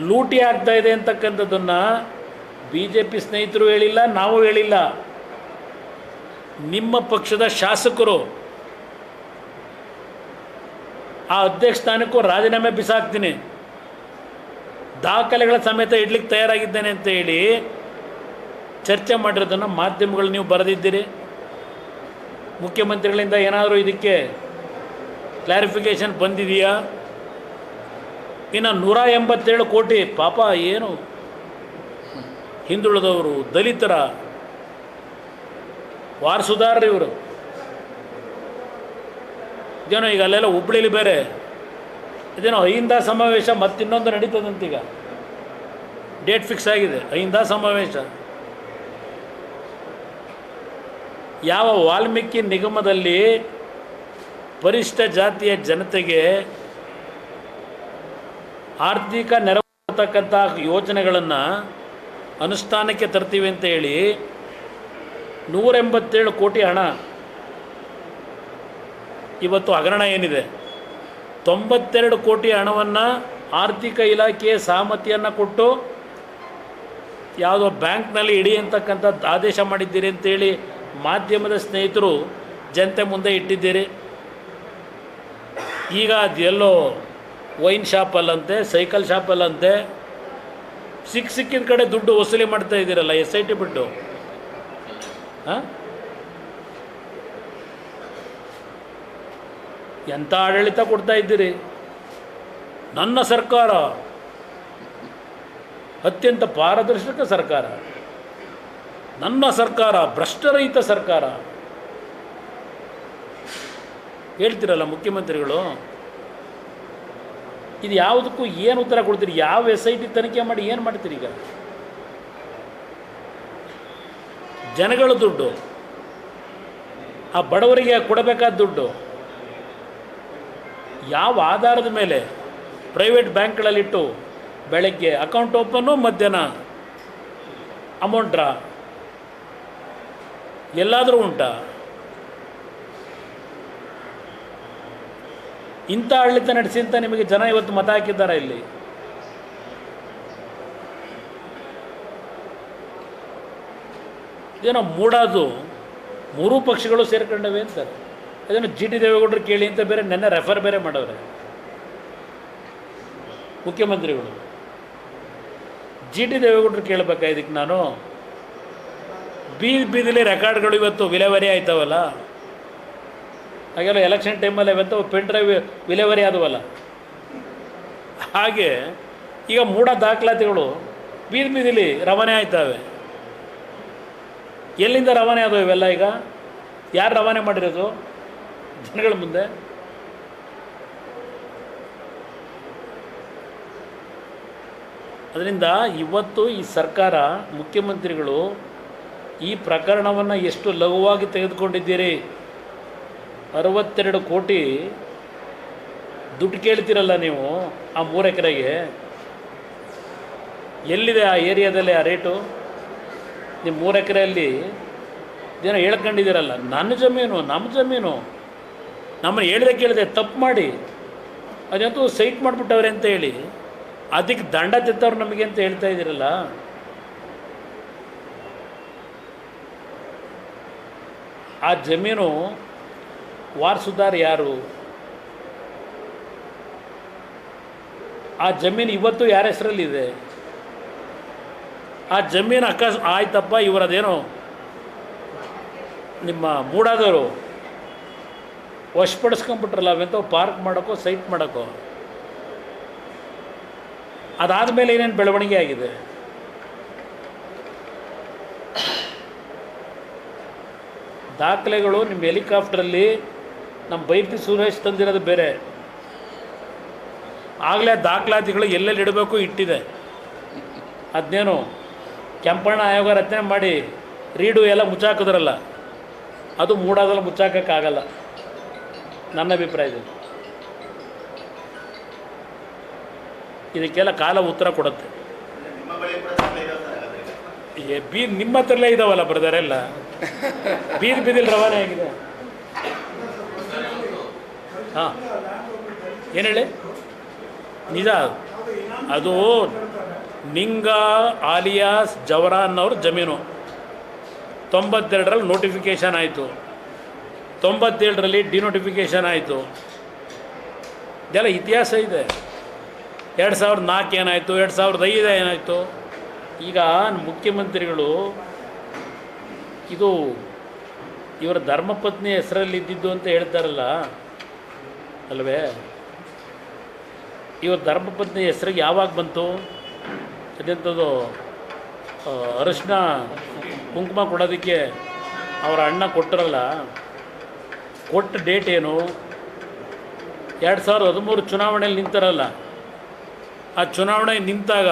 ಲೂಟಿ ಆಗ್ತಾ ಇದೆ ಅಂತಕ್ಕಂಥದ್ದನ್ನು BJP ಸ್ನೇಹಿತರು ಹೇಳಿಲ್ಲ, ನಾವು ಹೇಳಿಲ್ಲ. ನಿಮ್ಮ ಪಕ್ಷದ ಶಾಸಕರು ಆ ಅಧ್ಯಕ್ಷ ಸ್ಥಾನಕ್ಕೂ ರಾಜೀನಾಮೆ ಬಿಸಾಕ್ತೀನಿ, ದಾಖಲೆಗಳ ಸಮೇತ ಇಡ್ಲಿಕ್ಕೆ ತಯಾರಾಗಿದ್ದೇನೆ ಅಂತ ಹೇಳಿ ಚರ್ಚೆ ಮಾಡಿರೋದನ್ನು ಮಾಧ್ಯಮಗಳು ನೀವು ಬರೆದಿದ್ದೀರಿ. ಮುಖ್ಯಮಂತ್ರಿಗಳಿಂದ ಏನಾದರೂ ಇದಕ್ಕೆ ಕ್ಲಾರಿಫಿಕೇಷನ್ ಬಂದಿದೆಯಾ? ಇನ್ನು 187 ಕೋಟಿ ಪಾಪ ಏನು ಹಿಂದುಳಿದವರು, ದಲಿತರ ವಾರಸುದಾರರು ಇವರು. ಇದೇನೋ ಈಗ ಅಲ್ಲೆಲ್ಲ ಹುಬ್ಳಿಲಿ ಬೇರೆ ಇದೇನೋ ಅಹಿಂದ ಸಮಾವೇಶ ಮತ್ತಿನ್ನೊಂದು ನಡೀತದಂತೀಗ, ಡೇಟ್ ಫಿಕ್ಸ್ ಆಗಿದೆ ಅಹಿಂದ ಸಮಾವೇಶ. ಯಾವ ವಾಲ್ಮೀಕಿ ನಿಗಮದಲ್ಲಿ ಪರಿಶಿಷ್ಟ ಜಾತಿಯ ಜನತೆಗೆ ಆರ್ಥಿಕ ನೆರವು ಕೊಡ್ತಕ್ಕಂಥ ಯೋಜನೆಗಳನ್ನು ಅನುಷ್ಠಾನಕ್ಕೆ ತರ್ತೀವಿ ಅಂತ ಹೇಳಿ 187 ಕೋಟಿ ಹಣ ಇವತ್ತು ಹಗರಣ ಏನಿದೆ, 92 ಕೋಟಿ ಹಣವನ್ನು ಆರ್ಥಿಕ ಇಲಾಖೆಯ ಸಹಮತಿಯನ್ನು ಕೊಟ್ಟು ಯಾವುದೋ ಬ್ಯಾಂಕ್ನಲ್ಲಿ ಇಡಿ ಅಂತಕ್ಕಂಥ ಆದೇಶ ಮಾಡಿದ್ದೀರಿ ಅಂತೇಳಿ ಮಾಧ್ಯಮದ ಸ್ನೇಹಿತರು ಜನತೆ ಮುಂದೆ ಇಟ್ಟಿದ್ದೀರಿ. ಈಗ ಅದೆಲ್ಲೋ ವೈನ್ ಶಾಪಲ್ಲಂತೆ, ಸೈಕಲ್ ಶಾಪಲ್ಲಂತೆ ಸಿಕ್ಕಿದ ಕಡೆ ದುಡ್ಡು ವಸೂಲಿ ಮಾಡ್ತಾ ಇದ್ದೀರಲ್ಲ SIT ಬಿಟ್ಟು. ಹಾಂ, ಎಂಥ ಆಡಳಿತ ಕೊಡ್ತಾ ಇದ್ದೀರಿ. ನನ್ನ ಸರ್ಕಾರ ಅತ್ಯಂತ ಪಾರದರ್ಶಕ ಸರ್ಕಾರ, ನನ್ನ ಸರ್ಕಾರ ಭ್ರಷ್ಟರಹಿತ ಸರ್ಕಾರ ಹೇಳ್ತಿರಲ್ಲ ಮುಖ್ಯಮಂತ್ರಿಗಳು. ಇದು ಯಾವುದಕ್ಕೂ ಏನು ಉತ್ತರ ಕೊಡ್ತೀರಿ? ಯಾವ SIT ತನಿಖೆ ಮಾಡಿ ಏನು ಮಾಡ್ತೀರಿ? ಈಗ ಜನಗಳ ದುಡ್ಡು, ಆ ಬಡವರಿಗೆ ಕೊಡಬೇಕಾದ ದುಡ್ಡು ಯಾವ ಆಧಾರದ ಮೇಲೆ ಪ್ರೈವೇಟ್ ಬ್ಯಾಂಕ್ಗಳಲ್ಲಿಟ್ಟು ಬೆಳಗ್ಗೆ ಅಕೌಂಟ್ ಓಪನ್ನು, ಮಧ್ಯಾಹ್ನ ಅಮೌಂಟ್ ಡ್ರಾ ಎಲ್ಲಾದರೂ ಉಂಟಾ? ಇಂಥ ಆಡಳಿತ ನಡೆಸಿ ಅಂತ ನಿಮಗೆ ಜನ ಇವತ್ತು ಮತ ಹಾಕಿದ್ದಾರೆ. ಇಲ್ಲಿ ಏನೋ ಮೂಡೋದು 3 ಪಕ್ಷಗಳು ಸೇರ್ಕೊಂಡವೆ ಅಂತಾರೆ. ಅದನ್ನು GT ದೇವೇಗೌಡರು ಕೇಳಿ ಅಂತ ಬೇರೆ ನೆನ್ನೆ ರೆಫರ್ ಬೇರೆ ಮಾಡವ್ರೆ ಮುಖ್ಯಮಂತ್ರಿಗಳು. GT ದೇವೇಗೌಡರು ಕೇಳಬೇಕಾ ಇದಕ್ಕೆ ನಾನು? ಬೀದಿಲಿ ರೆಕಾರ್ಡ್ಗಳು ಇವತ್ತು ವಿಲೇವಾರಿ ಆಯ್ತವಲ್ಲ, ಹಾಗೆಲ್ಲ ಎಲೆಕ್ಷನ್ ಟೈಮಲ್ಲಿ ಇವತ್ತು ಪೆನ್ ಡ್ರೈವ್ ವಿಲೇವಾರಿ ಆದವಲ್ಲ, ಹಾಗೆ ಈಗ ಮೂಢ ದಾಖಲಾತಿಗಳು ಬೀದಿಲಿ ರವಾನೆ ಆಯ್ತವೆ. ಎಲ್ಲಿಂದ ರವಾನೆ ಆದವು ಇವೆಲ್ಲ? ಈಗ ಯಾರು ರವಾನೆ ಮಾಡಿರೋದು ಜನಗಳ ಮುಂದೆ? ಅದರಿಂದ ಇವತ್ತು ಈ ಸರ್ಕಾರ, ಮುಖ್ಯಮಂತ್ರಿಗಳು ಈ ಪ್ರಕರಣವನ್ನು ಎಷ್ಟು ಲಘುವಾಗಿ ತೆಗೆದುಕೊಂಡಿದ್ದೀರಿ. 62 ಕೋಟಿ ದುಡ್ಡು ಕೇಳ್ತೀರಲ್ಲ ನೀವು ಆ 3 ಎಕರೆಗೆ. ಎಲ್ಲಿದೆ ಆ ಏರಿಯಾದಲ್ಲಿ ಆ ರೇಟು? ನೀವು 3 ಎಕರೆಯಲ್ಲಿ ಏನೋ ಹೇಳ್ಕೊಂಡಿದ್ದೀರಲ್ಲ, ನನ್ನ ಜಮೀನು, ನಮ್ಮ ಜಮೀನು, ನಮ್ಮನ್ನು ಹೇಳ್ದೆ ಕೇಳಿದೆ ತಪ್ಪು ಮಾಡಿ ಅದಂತೂ ಸೈಟ್ ಮಾಡಿಬಿಟ್ಟವ್ರೆ ಅಂತ ಹೇಳಿ ಅದಕ್ಕೆ ದಂಡ ತೆತ್ತವ್ರು ನಮಗೆ ಅಂತ ಹೇಳ್ತಾ ಇದ್ದೀರಲ್ಲ. ಆ ಜಮೀನು ವಾರಸುದಾರ ಯಾರು? ಆ ಜಮೀನು ಇವತ್ತು ಯಾರ ಹೆಸರಲ್ಲಿದೆ? ಆ ಜಮೀನು ಆಯ್ತಪ್ಪ, ಇವರದೇನೋ ನಿಮ್ಮ ಮೂಡಾದವರು ವಶಪಡಿಸ್ಕೊಂಡ್ಬಿಟ್ರಲ್ಲ, ಅವೆಂತ ಪಾರ್ಕ್ ಮಾಡೋಕ್ಕೋ ಸೈಟ್ ಮಾಡೋಕ್ಕೋ. ಅದಾದಮೇಲೆ ಏನೇನು ಬೆಳವಣಿಗೆ ಆಗಿದೆ? ದಾಖಲೆಗಳು ನಿಮ್ಮ ಹೆಲಿಕಾಪ್ಟ್ರಲ್ಲಿ ನಮ್ಮ ಬೈಪಿ ಸುರೇಶ್ ತಂದಿರೋದು ಬೇರೆ. ಆಗಲೇ ದಾಖಲಾತಿಗಳು ಎಲ್ಲೆಲ್ಲಿ ಇಡಬೇಕು ಇಟ್ಟಿದೆ. ಅದನ್ನೇನು ಕೆಂಪಣ್ಣ ಆಯೋಗ ರಚನೆ ಮಾಡಿ ರೀಡು ಎಲ್ಲ ಮುಚ್ಚಾಕಿದ್ರಲ್ಲ, ಅದು ಮೂಡಾದಲ್ಲಿ ಮುಚ್ಚಾಕೋಕ್ಕಾಗಲ್ಲ ನನ್ನ ಅಭಿಪ್ರಾಯದಲ್ಲಿ. ಇದಕ್ಕೆಲ್ಲ ಕಾಲ ಉತ್ತರ ಕೊಡುತ್ತೆ. ನಿಮ್ಮ ಹತ್ರಲ್ಲೇ ಇದಾವಲ್ಲ ಬ್ರದರೆಲ್ಲ, ಬೀದಿಲಿ ರವಾನೆ ಆಗಿದೆ. ಹಾಂ, ಏನು ಹೇಳಿ? ನಿಜ, ಅದು ನಿಂಗ ಆಲಿಯಾಸ್ ಜವರಾನ್ ಅವ್ರ ಜಮೀನು. 92ರಲ್ಲಿ ನೋಟಿಫಿಕೇಷನ್ ಆಯಿತು, 97ರಲ್ಲಿ ಡಿನೋಟಿಫಿಕೇಷನ್ ಆಯಿತು. ಇದೆಲ್ಲ ಇತಿಹಾಸ ಇದೆ. 2004 ಏನಾಯಿತು, 2005 ಏನಾಯಿತು. ಈಗ ಮುಖ್ಯಮಂತ್ರಿಗಳು ಇದು ಇವರ ಧರ್ಮಪತ್ನಿ ಹೆಸರಲ್ಲಿ ಇದ್ದಿದ್ದು ಅಂತ ಹೇಳ್ತಾರಲ್ಲ ಅಲ್ವೇ? ಇವತ್ತು ಧರ್ಮಪತ್ನಿ ಹೆಸರಿಗೆ ಯಾವಾಗ ಬಂತು? ಅದೆಂಥದ್ದು ಅರಿಶಿನ ಕುಂಕುಮ ಕೊಡೋದಕ್ಕೆ ಅವರ ಅಣ್ಣ ಕೊಟ್ಟರಲ್ಲ, ಕೊಟ್ಟ ಡೇಟ್ ಏನು? 2013 ಚುನಾವಣೆಯಲ್ಲಿ ನಿಂತಾರಲ್ಲ, ಆ ಚುನಾವಣೆ ನಿಂತಾಗ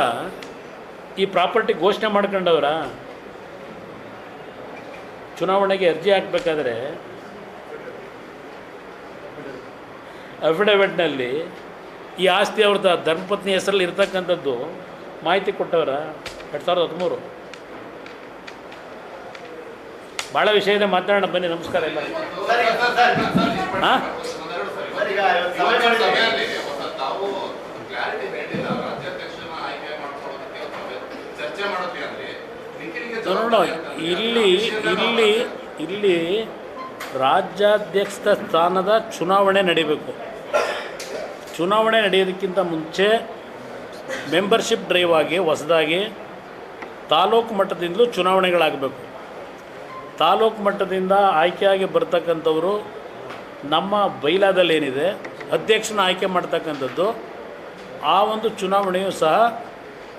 ಈ ಪ್ರಾಪರ್ಟಿ ಘೋಷಣೆ ಮಾಡ್ಕೊಂಡವರ ಚುನಾವಣೆಗೆ ಅರ್ಜಿ ಹಾಕಬೇಕಾದ್ರೆ ಅಫಿಡವಿಟ್ನಲ್ಲಿ ಈ ಆಸ್ತಿ ಅವ್ರದ್ದು ಧರ್ಮಪತ್ನಿ ಹೆಸರಲ್ಲಿ ಇರ್ತಕ್ಕಂಥದ್ದು ಮಾಹಿತಿ ಕೊಟ್ಟವರ 2013. ಭಾಳ ವಿಷಯ ಇದೆ, ಮಾತಾಡೋಣ ಬನ್ನಿ. ನಮಸ್ಕಾರ ಎಲ್ಲ. ಹಾಂ, ನೋಡೋಣ. ಇಲ್ಲಿ ರಾಜ್ಯಾಧ್ಯಕ್ಷ ಸ್ಥಾನದ ಚುನಾವಣೆ ನಡೀಬೇಕು. ಚುನಾವಣೆ ನಡೆಯೋದಕ್ಕಿಂತ ಮುಂಚೆ ಮೆಂಬರ್ಶಿಪ್ ಡ್ರೈವ್ ಆಗಿ ಹೊಸದಾಗಿ ತಾಲೂಕು ಮಟ್ಟದಿಂದಲೂ ಚುನಾವಣೆಗಳಾಗಬೇಕು. ತಾಲೂಕು ಮಟ್ಟದಿಂದ ಆಯ್ಕೆಯಾಗಿ ಬರ್ತಕ್ಕಂಥವರು ನಮ್ಮ ಬೈಲಾದಲ್ಲಿ ಏನಿದೆ ಅಧ್ಯಕ್ಷನ ಆಯ್ಕೆ ಮಾಡ್ತಕ್ಕಂಥದ್ದು, ಆ ಒಂದು ಚುನಾವಣೆಯು ಸಹ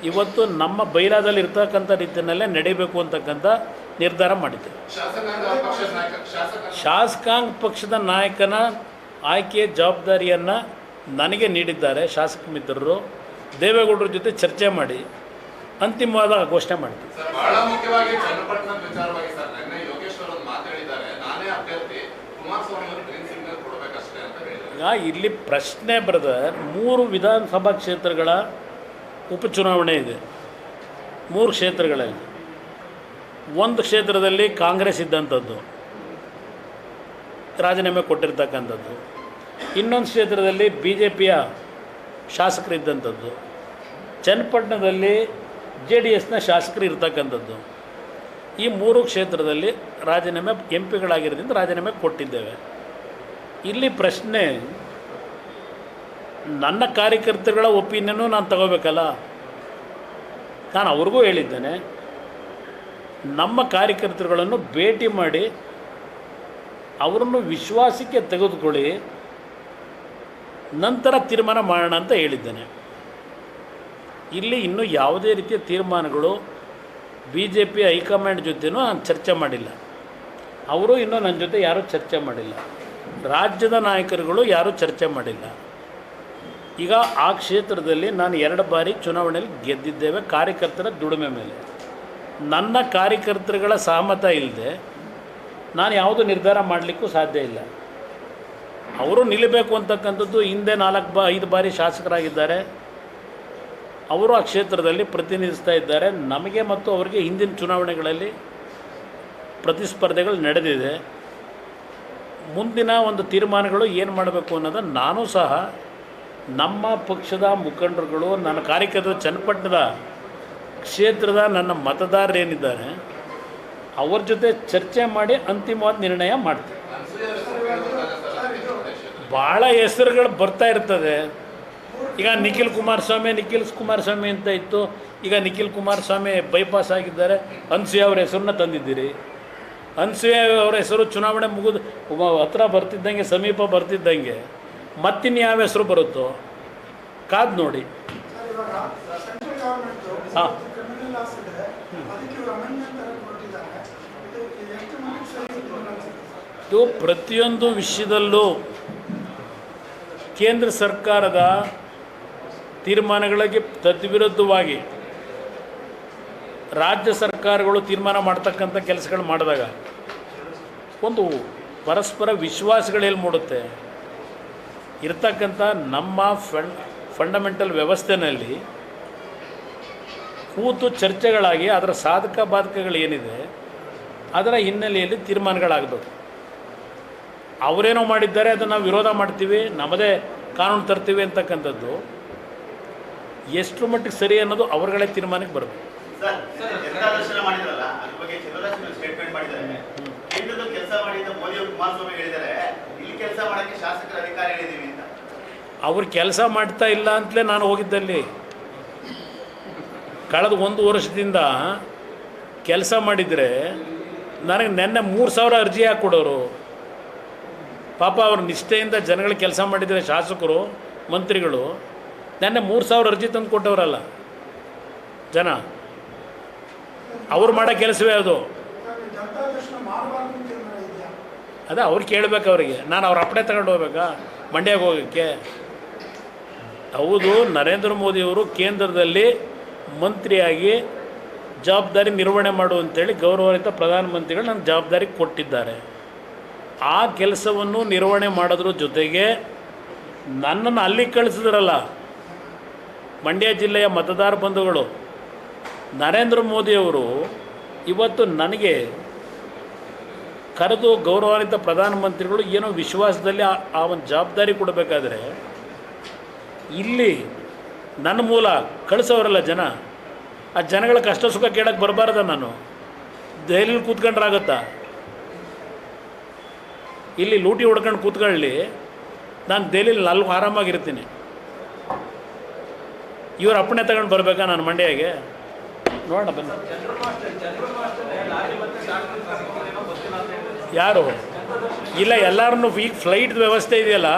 ಇವತ್ತು ನಮ್ಮ ಬೈಲಾದಲ್ಲಿ ಇರ್ತಕ್ಕಂಥ ರೀತಿಯಲ್ಲೇ ನಡೀಬೇಕು ಅಂತಕ್ಕಂಥ ನಿರ್ಧಾರ ಮಾಡಿದ್ದೆ. ಶಾಸಕಾಂಗ ಪಕ್ಷದ ನಾಯಕನ ಆಯ್ಕೆಯ ಜವಾಬ್ದಾರಿಯನ್ನು ನನಗೆ ನೀಡಿದ್ದಾರೆ ಶಾಸಕ ಮಿತ್ರರು. ದೇವೇಗೌಡರ ಜೊತೆ ಚರ್ಚೆ ಮಾಡಿ ಅಂತಿಮವಾದ ಘೋಷಣೆ ಮಾಡ್ತೀವಿ. ಬಹಳ ಮುಖ್ಯವಾಗಿ ಚನ್ನಪಟ್ಟಣದ ವಿಚಾರವಾಗಿ ಸರ್, ನಿನ್ನೆ ಯೋಗೇಶ್ವರ್ ಅವರು ಮಾತಾಡಿದ್ದಾರೆ, ನಾನೇ ಅಭ್ಯರ್ಥಿ, ಕುಮಾರಸ್ವಾಮಿ ಅವರು ಗ್ರೀನ್ ಸಿಗ್ನಲ್ ಕೊಡಬೇಕಷ್ಟೇ ಅಂತ ಹೇಳಿದ್ದಾರೆ. ಈಗ ಇಲ್ಲಿ ಪ್ರಶ್ನೆ ಬ್ರದರ್, 3 ವಿಧಾನಸಭಾ ಕ್ಷೇತ್ರಗಳ ಉಪಚುನಾವಣೆ ಇದೆ. 3 ಕ್ಷೇತ್ರಗಳಲ್ಲಿ ಒಂದು ಕ್ಷೇತ್ರದಲ್ಲಿ ಕಾಂಗ್ರೆಸ್ ಇದ್ದಂಥದ್ದು, ರಾಜೀನಾಮೆ ಕೊಟ್ಟಿರ್ತಕ್ಕಂಥದ್ದು. ಇನ್ನೊಂದು ಕ್ಷೇತ್ರದಲ್ಲಿ BJPಯ ಶಾಸಕರಿದ್ದಂಥದ್ದು. ಚನ್ನಪಟ್ಟಣದಲ್ಲಿ JDSನ ಶಾಸಕರು ಇರ್ತಕ್ಕಂಥದ್ದು. ಈ 3 ಕ್ಷೇತ್ರದಲ್ಲಿ ರಾಜೀನಾಮೆ MP ಗಳಾಗಿರೋದ್ರಿಂದ ರಾಜೀನಾಮೆ ಕೊಟ್ಟಿದ್ದೇವೆ. ಇಲ್ಲಿ ಪ್ರಶ್ನೆ, ನನ್ನ ಕಾರ್ಯಕರ್ತರುಗಳ ಒಪಿನಿಯನ್ನು ನಾನು ತಗೋಬೇಕಲ್ಲ. ನಾನು ಅವ್ರಿಗೂ ಹೇಳಿದ್ದೇನೆ, ನಮ್ಮ ಕಾರ್ಯಕರ್ತರುಗಳನ್ನು ಭೇಟಿ ಮಾಡಿ ಅವರನ್ನು ವಿಶ್ವಾಸಕ್ಕೆ ತೆಗೆದುಕೊಳ್ಳಿ, ನಂತರ ತೀರ್ಮಾನ ಮಾಡೋಣ ಅಂತ ಹೇಳಿದ್ದೇನೆ. ಇಲ್ಲಿ ಇನ್ನೂ ಯಾವುದೇ ರೀತಿಯ ತೀರ್ಮಾನಗಳು BJP ಹೈಕಮಾಂಡ್ ಜೊತೆನೂ ನಾನು ಚರ್ಚೆ ಮಾಡಿಲ್ಲ. ಅವರು ಇನ್ನೂ ನನ್ನ ಜೊತೆ ಯಾರೂ ಚರ್ಚೆ ಮಾಡಿಲ್ಲ. ರಾಜ್ಯದ ನಾಯಕರುಗಳು ಯಾರೂ ಚರ್ಚೆ ಮಾಡಿಲ್ಲ. ಈಗ ಆ ಕ್ಷೇತ್ರದಲ್ಲಿ ನಾನು 2 ಬಾರಿ ಚುನಾವಣೆಯಲ್ಲಿ ಗೆದ್ದಿದ್ದೇವೆ ಕಾರ್ಯಕರ್ತರ ದುಡಿಮೆ ಮೇಲೆ. ನನ್ನ ಕಾರ್ಯಕರ್ತರುಗಳ ಸಹಮತ ಇಲ್ಲದೆ ನಾನು ಯಾವುದೂ ನಿರ್ಧಾರ ಮಾಡಲಿಕ್ಕೂ ಸಾಧ್ಯ ಇಲ್ಲ. ಅವರು ನಿಲ್ಲಬೇಕು ಅಂತಕ್ಕಂಥದ್ದು. ಹಿಂದೆ 4-5 ಬಾರಿ ಶಾಸಕರಾಗಿದ್ದಾರೆ, ಅವರು ಆ ಕ್ಷೇತ್ರದಲ್ಲಿ ಪ್ರತಿನಿಧಿಸ್ತಾ ಇದ್ದಾರೆ. ನಮಗೆ ಮತ್ತು ಅವರಿಗೆ ಹಿಂದಿನ ಚುನಾವಣೆಗಳಲ್ಲಿ ಪ್ರತಿಸ್ಪರ್ಧೆಗಳು ನಡೆದಿದೆ. ಮುಂದಿನ ಒಂದು ತೀರ್ಮಾನಗಳು ಏನು ಮಾಡಬೇಕು ಅನ್ನೋದನ್ನು ನಾನು ಸಹ ನಮ್ಮ ಪಕ್ಷದ ಮುಖಂಡರುಗಳು, ನನ್ನ ಕಾರ್ಯಕರ್ತರು, ಚನ್ನಪಟ್ಟಣದ ಕ್ಷೇತ್ರದ ನನ್ನ ಮತದಾರರೇನಿದ್ದಾರೆ ಅವ್ರ ಜೊತೆ ಚರ್ಚೆ ಮಾಡಿ ಅಂತಿಮವಾದ ನಿರ್ಣಯ ಮಾಡ್ತೀವಿ. ಭಾಳ ಹೆಸರುಗಳು ಬರ್ತಾ ಇರ್ತದೆ. ಈಗ ನಿಖಿಲ್ ಕುಮಾರಸ್ವಾಮಿ ಅಂತ ಇತ್ತು. ಈಗ ನಿಖಿಲ್ ಕುಮಾರಸ್ವಾಮಿ ಬೈಪಾಸ್ ಆಗಿದ್ದಾರೆ. ಅನ್ಸೂಯ ಅವ್ರ ಹೆಸರನ್ನ ತಂದಿದ್ದೀರಿ. ಅನ್ಸೂಯ ಅವರ ಹೆಸರು ಚುನಾವಣೆ ಮುಗಿದು ಹತ್ರ ಬರ್ತಿದ್ದಂಗೆ, ಸಮೀಪ ಬರ್ತಿದ್ದಂಗೆ ಮತ್ತಿನ್ಯಾವ ಹೆಸರು ಬರುತ್ತೋ ಕಾದು ನೋಡಿ. ಹಾಂ, ಇದು ಪ್ರತಿಯೊಂದು ವಿಷಯದಲ್ಲೂ ಕೇಂದ್ರ ಸರ್ಕಾರದ ತೀರ್ಮಾನಗಳಿಗೆ ತದ್ವಿರುದ್ಧವಾಗಿ ರಾಜ್ಯ ಸರ್ಕಾರಗಳು ತೀರ್ಮಾನ ಮಾಡ್ತಕ್ಕಂಥ ಕೆಲಸಗಳು ಮಾಡಿದಾಗ ಒಂದು ಪರಸ್ಪರ ವಿಶ್ವಾಸಗಳೆಲ್ಲಿ ಮೂಡುತ್ತೆ. ಇರ್ತಕ್ಕಂಥ ನಮ್ಮ ಫಂಡಮೆಂಟಲ್ ವ್ಯವಸ್ಥೆಯಲ್ಲಿ ಕೂತು ಚರ್ಚೆಗಳಾಗಿ ಅದರ ಸಾಧಕ ಬಾಧಕಗಳೇನಿದೆ ಅದರ ಹಿನ್ನೆಲೆಯಲ್ಲಿ ತೀರ್ಮಾನಗಳಾಗಬೇಕು. ಅವರೇನೋ ಮಾಡಿದ್ದಾರೆ ಅದನ್ನು ನಾವು ವಿರೋಧ ಮಾಡ್ತೀವಿ, ನಮ್ಮದೇ ಕಾನೂನು ತರ್ತೀವಿ ಅಂತಕ್ಕಂಥದ್ದು ಎಷ್ಟು ಮಟ್ಟಿಗೆ ಸರಿ ಅನ್ನೋದು ಅವರುಗಳೇ ತೀರ್ಮಾನಕ್ಕೆ ಬರಬೇಕು. ಅವ್ರು ಕೆಲಸ ಮಾಡ್ತಾ ಇಲ್ಲ ಅಂತಲೇ ನಾನು ಹೋಗಿದ್ದಲ್ಲಿ. ಕಳೆದ 1 ವರ್ಷದಿಂದ ಕೆಲಸ ಮಾಡಿದರೆ ನನಗೆ ನೆನ್ನೆ 3,000 ಅರ್ಜಿ ಹಾಕ್ಕೊಡೋರು. ಪಾಪ ಅವ್ರ ನಿಷ್ಠೆಯಿಂದ ಜನಗಳಿಗೆ ಕೆಲಸ ಮಾಡಿದರೆ ಶಾಸಕರು, ಮಂತ್ರಿಗಳು ನೆನ್ನೆ 3,000 ಅರ್ಜಿ ತಂದು ಕೊಟ್ಟವರಲ್ಲ ಜನ. ಅವ್ರು ಮಾಡೋ ಕೆಲಸವೇ ಅದು. ಅದೇ ಅವ್ರು ಕೇಳಬೇಕು ಅವರಿಗೆ. ನಾನು ಅವ್ರ ಅಪ್ಪಣೆ ತಗೊಂಡು ಹೋಗ್ಬೇಕಾ ಮಂಡ್ಯಕ್ಕೆ ಹೋಗೋಕ್ಕೆ? ಹೌದು, ನರೇಂದ್ರ ಮೋದಿಯವರು ಕೇಂದ್ರದಲ್ಲಿ ಮಂತ್ರಿಯಾಗಿ ಜವಾಬ್ದಾರಿ ನಿರ್ವಹಣೆ ಮಾಡು ಅಂತೇಳಿ ಗೌರವಾನ್ವಿತ ಪ್ರಧಾನಮಂತ್ರಿಗಳು ನನ್ನ ಜವಾಬ್ದಾರಿ ಕೊಟ್ಟಿದ್ದಾರೆ. ಆ ಕೆಲಸವನ್ನು ನಿರ್ವಹಣೆ ಮಾಡೋದ್ರ ಜೊತೆಗೆ ನನ್ನನ್ನು ಅಲ್ಲಿಗೆ ಕಳಿಸಿದ್ರಲ್ಲ ಮಂಡ್ಯ ಜಿಲ್ಲೆಯ ಮತದಾರ ಬಂಧುಗಳು. ನರೇಂದ್ರ ಮೋದಿಯವರು ಇವತ್ತು ನನಗೆ ಕರೆದು ಗೌರವಾನ್ವಿತ ಪ್ರಧಾನಮಂತ್ರಿಗಳು ಏನೋ ವಿಶ್ವಾಸದಲ್ಲಿ ಆ ಒಂದು ಜವಾಬ್ದಾರಿ ಕೊಡಬೇಕಾದ್ರೆ ಇಲ್ಲಿ ನನ್ನ ಮೂಲ ಕಳಿಸೋರಲ್ಲ ಜನ. ಆ ಜನಗಳ ಕಷ್ಟ ಸುಖ ಕೇಳಕ್ಕೆ ಬರಬಾರ್ದ ನಾನು? ದೆಹಲಿಲಿ ಕೂತ್ಕೊಂಡ್ರಾಗತ್ತಾ? ಇಲ್ಲಿ ಲೂಟಿ ಹೊಡ್ಕೊಂಡು ಕೂತ್ಕೊಳ್ಳಿ, ನಾನು ದೆಹಲಿಲಿ ಆರಾಮಾಗಿರ್ತೀನಿ. ಇವ್ರ ಅಪ್ಪಣೆ ತಗೊಂಡು ಬರಬೇಕಾ ನಾನು ಮಂಡ್ಯಗೆ? ನೋಡೋಣ ಬನ್ನಿ. ಯಾರು ಇಲ್ಲ, ಎಲ್ಲರನ್ನೂ ಈಗ ಫ್ಲೈಟ್ ವ್ಯವಸ್ಥೆ ಇದೆಯಲ್ಲ,